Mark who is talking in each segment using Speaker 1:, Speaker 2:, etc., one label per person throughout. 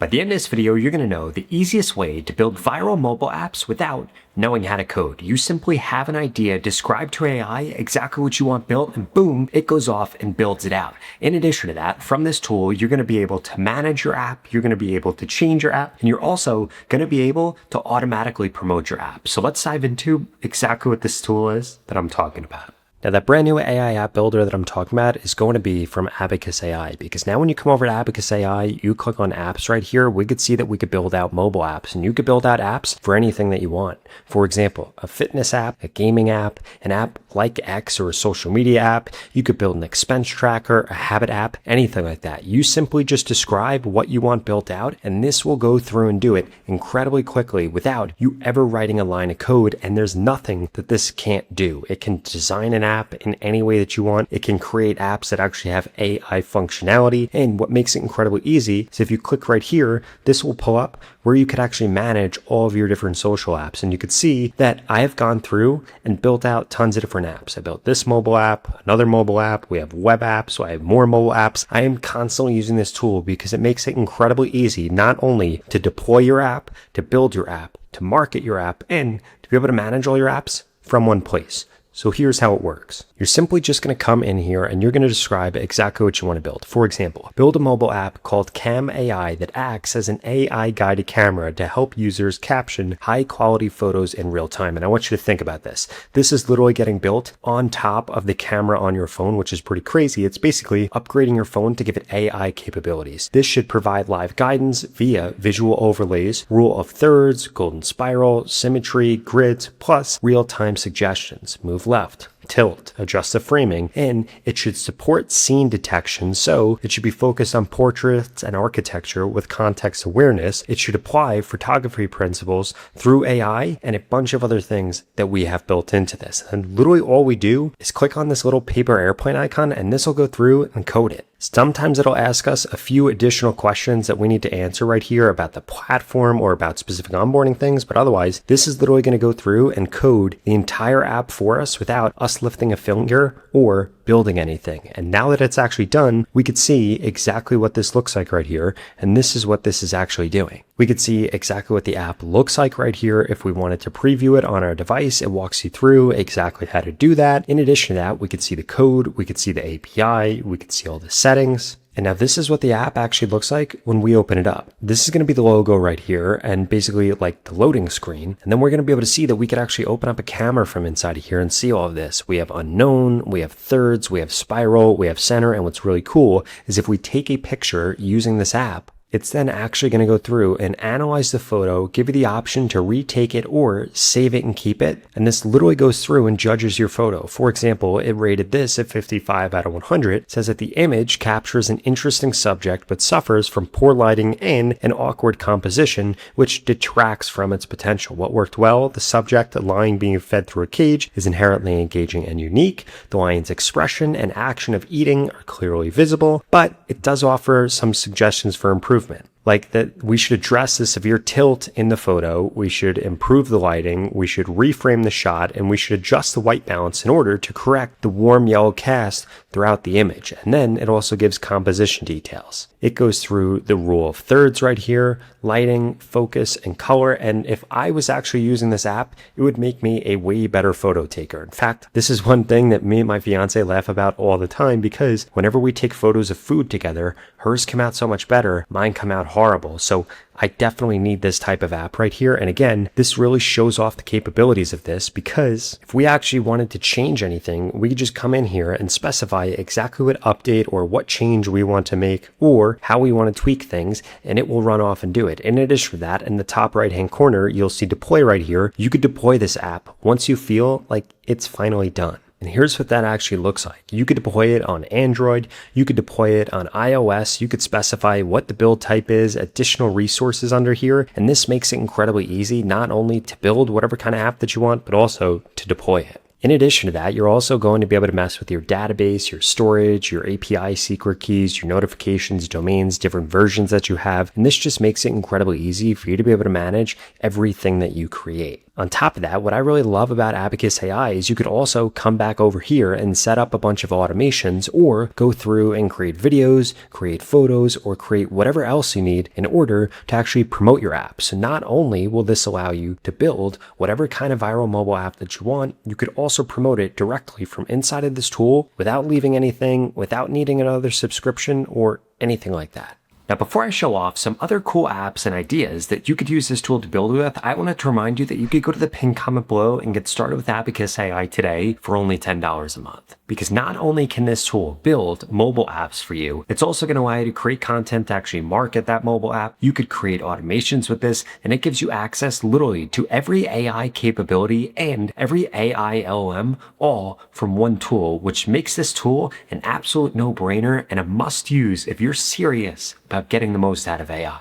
Speaker 1: By the end of this video, you're going to know the easiest way to build viral mobile apps without knowing how to code. You simply have an idea, describe to AI exactly what you want built, and boom, it goes off and builds it out. In addition to that, from this tool, you're going to be able to manage your app, you're going to be able to change your app, and you're also going to be able to automatically promote your app. So let's dive into exactly what this tool is that I'm talking about. Now, that brand new AI app builder that I'm talking about is going to be from Abacus AI, because now when you come over to Abacus AI, you click on apps right here, we could see that we could build out mobile apps, and you could build out apps for anything that you want. For example, a fitness app, a gaming app, an app like X or a social media app. You could build an expense tracker, a habit app, anything like that. You simply just describe what you want built out, and this will go through and do it incredibly quickly without you ever writing a line of code, and there's nothing that this can't do. It can design an app in any way that you want. It can create apps that actually have AI functionality. And what makes it incredibly easy is if you click right here, this will pull up where you could actually manage all of your different social apps. And you could see that I have gone through and built out tons of different apps. I built this mobile app, another mobile app. We have web apps, so I have more mobile apps. I am constantly using this tool because it makes it incredibly easy, not only to deploy your app, to build your app, to market your app, and to be able to manage all your apps from one place. So here's how it works. You're simply just going to come in here and you're going to describe exactly what you want to build. For example, build a mobile app called Cam AI that acts as an AI guided camera to help users caption high quality photos in real time. And I want you to think about this. This is literally getting built on top of the camera on your phone, which is pretty crazy. It's basically upgrading your phone to give it AI capabilities. This should provide live guidance via visual overlays, rule of thirds, golden spiral, symmetry, grids, plus real-time suggestions. Move left, tilt, adjust the framing, and it should support scene detection, so it should be focused on portraits and architecture with context awareness. It should apply photography principles through AI and a bunch of other things that we have built into this. And literally all we do is click on this little paper airplane icon and this will go through and code it. Sometimes it'll ask us a few additional questions that we need to answer right here about the platform or about specific onboarding things, but otherwise, this is literally going to go through and code the entire app for us without us lifting a finger or building anything. And now that it's actually done, we could see exactly what this looks like right here, and this is what this is actually doing. We could see exactly what the app looks like right here. If we wanted to preview it on our device, it walks you through exactly how to do that. In addition to that, we could see the code, we could see the API, we could see all the settings. And now this is what the app actually looks like when we open it up. This is going to be the logo right here and basically like the loading screen. And then we're going to be able to see that we could actually open up a camera from inside of here and see all of this. We have unknown, we have thirds, we have spiral, we have center. And what's really cool is if we take a picture using this app, it's then actually going to go through and analyze the photo, give you the option to retake it or save it and keep it. And this literally goes through and judges your photo. For example, it rated this at 55 out of 100. It says that the image captures an interesting subject but suffers from poor lighting and an awkward composition, which detracts from its potential. What worked well? The subject, a lion being fed through a cage, is inherently engaging and unique. The lion's expression and action of eating are clearly visible, but it does offer some suggestions for improvement. Like that we should address the severe tilt in the photo, we should improve the lighting, we should reframe the shot, and we should adjust the white balance in order to correct the warm yellow cast throughout the image. And then it also gives composition details. It goes through the rule of thirds right here, lighting, focus, and color. And if I was actually using this app, it would make me a way better photo taker. In fact, this is one thing that me and my fiance laugh about all the time, because whenever we take photos of food together, hers come out so much better, mine come out horrible. So I definitely need this type of app right here. And again, this really shows off the capabilities of this, because if we actually wanted to change anything, we could just come in here and specify exactly what update or what change we want to make or how we want to tweak things, and it will run off and do it. In addition to that, in the top right hand corner, you'll see deploy right here. You could deploy this app once you feel like it's finally done. And here's what that actually looks like. You could deploy it on Android, you could deploy it on iOS, you could specify what the build type is, additional resources under here, and this makes it incredibly easy not only to build whatever kind of app that you want, but also to deploy it. In addition to that, you're also going to be able to mess with your database, your storage, your API secret keys, your notifications, domains, different versions that you have. And this just makes it incredibly easy for you to be able to manage everything that you create. On top of that, what I really love about Abacus AI is you could also come back over here and set up a bunch of automations or go through and create videos, create photos, or create whatever else you need in order to actually promote your app. So not only will this allow you to build whatever kind of viral mobile app that you want, you could also promote it directly from inside of this tool without leaving anything, without needing another subscription or anything like that. Now, before I show off some other cool apps and ideas that you could use this tool to build with, I wanted to remind you that you could go to the pinned comment below and get started with Abacus AI today for only $10 a month. Because not only can this tool build mobile apps for you, it's also going to allow you to create content to actually market that mobile app. You could create automations with this, and it gives you access literally to every AI capability and every AI LLM all from one tool, which makes this tool an absolute no-brainer and a must-use if you're serious about getting the most out of AI.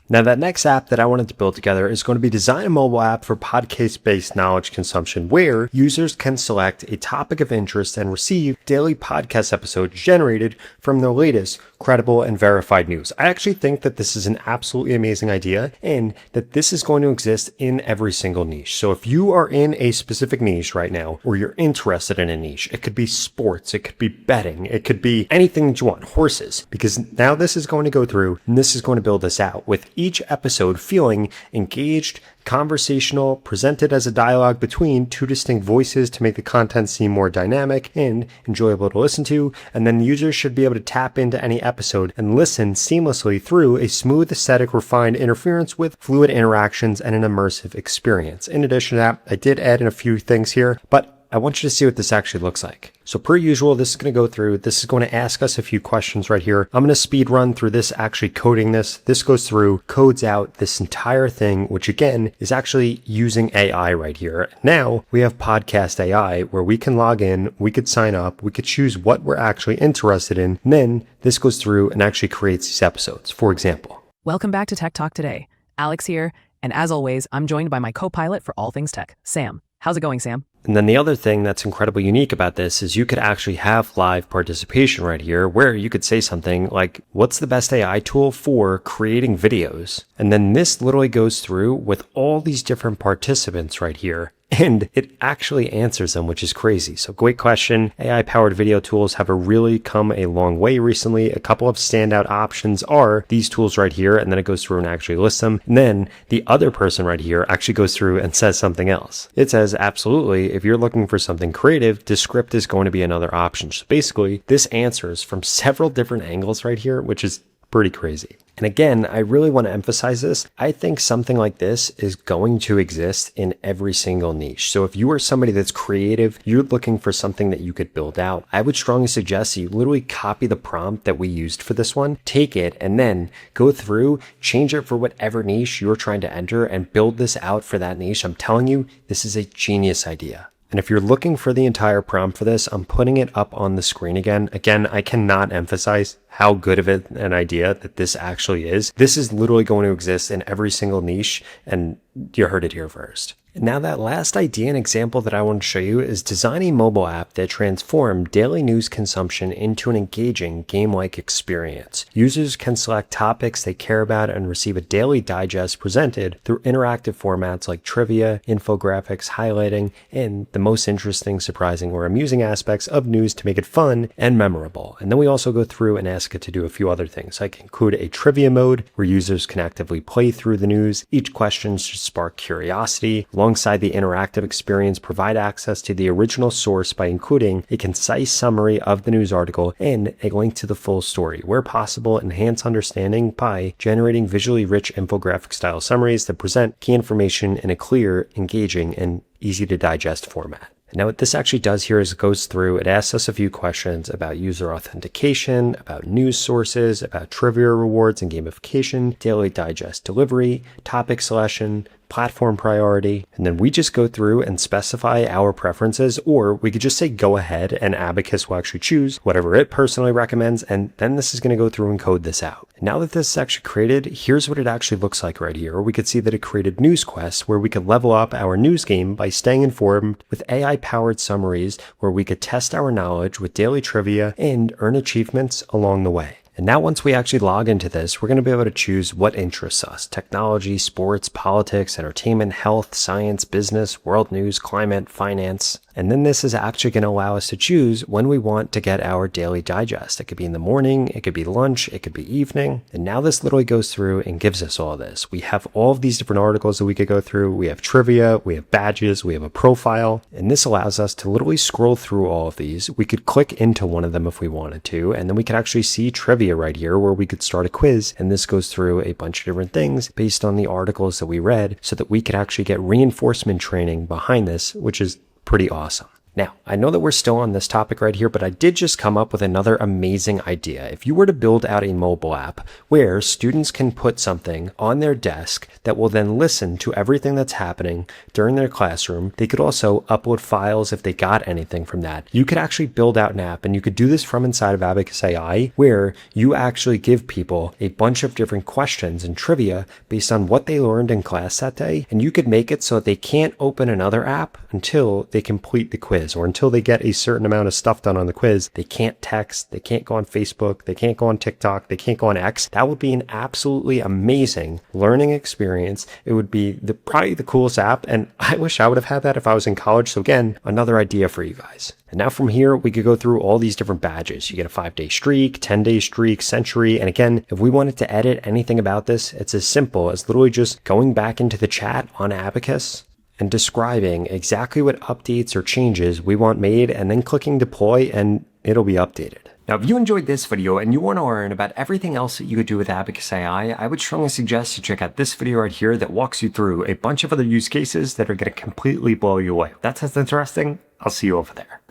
Speaker 1: Now, that next app that I wanted to build together is going to be design a mobile app for podcast-based knowledge consumption where users can select a topic of interest and receive daily podcast episodes generated from the latest credible and verified news. I actually think that this is an absolutely amazing idea and that this is going to exist in every single niche. So if you are in a specific niche right now, or you're interested in a niche, it could be sports, it could be betting, it could be anything that you want, horses, because now this is going to go through and this is going to build this out with each episode feeling engaged, conversational, presented as a dialogue between two distinct voices to make the content seem more dynamic and enjoyable to listen to, and then users should be able to tap into any episode and listen seamlessly through a smooth, aesthetic, refined interference with fluid interactions and an immersive experience. In addition to that, I did add in a few things here, but I want you to see what this actually looks like. So per usual, this is going to go through, this is going to ask us a few questions right here. I'm going to speed run through this, actually coding this. This goes through, codes out this entire thing, which again is actually using AI right here. Now we have Podcast AI where we can log in, we could sign up, we could choose what we're actually interested in. And then this goes through and actually creates these episodes. For example,
Speaker 2: welcome back to Tech Talk Today. Alex here. And as always, I'm joined by my co-pilot for all things tech, Sam. How's it going, Sam?
Speaker 1: And then the other thing that's incredibly unique about this is you could actually have live participation right here where you could say something like, what's the best AI tool for creating videos? And then this literally goes through with all these different participants right here. And it actually answers them, which is crazy. So great question. AI-powered video tools have really come a long way recently. A couple of standout options are these tools right here, and then it goes through and actually lists them. And then the other person right here actually goes through and says something else. It says, absolutely, if you're looking for something creative, Descript is going to be another option. So basically, this answers from several different angles right here, which is pretty crazy. And again, I really want to emphasize this. I think something like this is going to exist in every single niche. So if you are somebody that's creative, you're looking for something that you could build out, I would strongly suggest that you literally copy the prompt that we used for this one, take it, and then go through, change it for whatever niche you're trying to enter and build this out for that niche. I'm telling you, this is a genius idea. And if you're looking for the entire prompt for this, I'm putting it up on the screen again. Again, I cannot emphasize how good of an idea that this actually is. This is literally going to exist in every single niche, and you heard it here first. Now that last idea and example that I want to show you is design a mobile app that transforms daily news consumption into an engaging game-like experience. Users can select topics they care about and receive a daily digest presented through interactive formats like trivia, infographics, highlighting, and the most interesting, surprising, or amusing aspects of news to make it fun and memorable. And then we also go through and ask it to do a few other things, like include a trivia mode where users can actively play through the news. Each question should spark curiosity. Alongside the interactive experience, provide access to the original source by including a concise summary of the news article and a link to the full story. Where possible, enhance understanding by generating visually rich infographic style summaries that present key information in a clear, engaging, and easy to digest format. Now what this actually does here is it goes through, it asks us a few questions about user authentication, about news sources, about trivia rewards and gamification, daily digest delivery, topic selection, platform priority, and then we just go through and specify our preferences, or we could just say go ahead and Abacus will actually choose whatever it personally recommends, and then this is going to go through and code this out. Now that this is actually created, here's what it actually looks like right here. We could see that it created news quests where we could level up our news game by staying informed with AI-powered summaries where we could test our knowledge with daily trivia and earn achievements along the way. And now once we actually log into this, we're going to be able to choose what interests us: technology, sports, politics, entertainment, health, science, business, world news, climate, finance. And then this is actually going to allow us to choose when we want to get our daily digest. It could be in the morning, it could be lunch, it could be evening. And now this literally goes through and gives us all this. We have all of these different articles that we could go through. We have trivia, we have badges, we have a profile. And this allows us to literally scroll through all of these. We could click into one of them if we wanted to, and then we could actually see trivia right here where we could start a quiz. And this goes through a bunch of different things based on the articles that we read so that we could actually get reinforcement training behind this, which is pretty awesome. Now, I know that we're still on this topic right here, but I did just come up with another amazing idea. If you were to build out a mobile app where students can put something on their desk that will then listen to everything that's happening during their classroom, they could also upload files if they got anything from that. You could actually build out an app, and you could do this from inside of Abacus AI, where you actually give people a bunch of different questions and trivia based on what they learned in class that day, and you could make it so that they can't open another app until they complete the quiz, or until they get a certain amount of stuff done on the quiz. They can't text, they can't go on Facebook, they can't go on TikTok, they can't go on X. That would be an absolutely amazing learning experience. It would be probably the coolest app, and I wish I would have had that if I was in college. So again, another idea for you guys. And now from here, we could go through all these different badges. You get a 5-day streak, 10-day streak, century. And again, if we wanted to edit anything about this, it's as simple as literally just going back into the chat on Abacus and describing exactly what updates or changes we want made, and then clicking deploy, and it'll be updated. Now, if you enjoyed this video and you want to learn about everything else that you could do with Abacus AI, I would strongly suggest you check out this video right here that walks you through a bunch of other use cases that are going to completely blow you away. If that sounds interesting, I'll see you over there.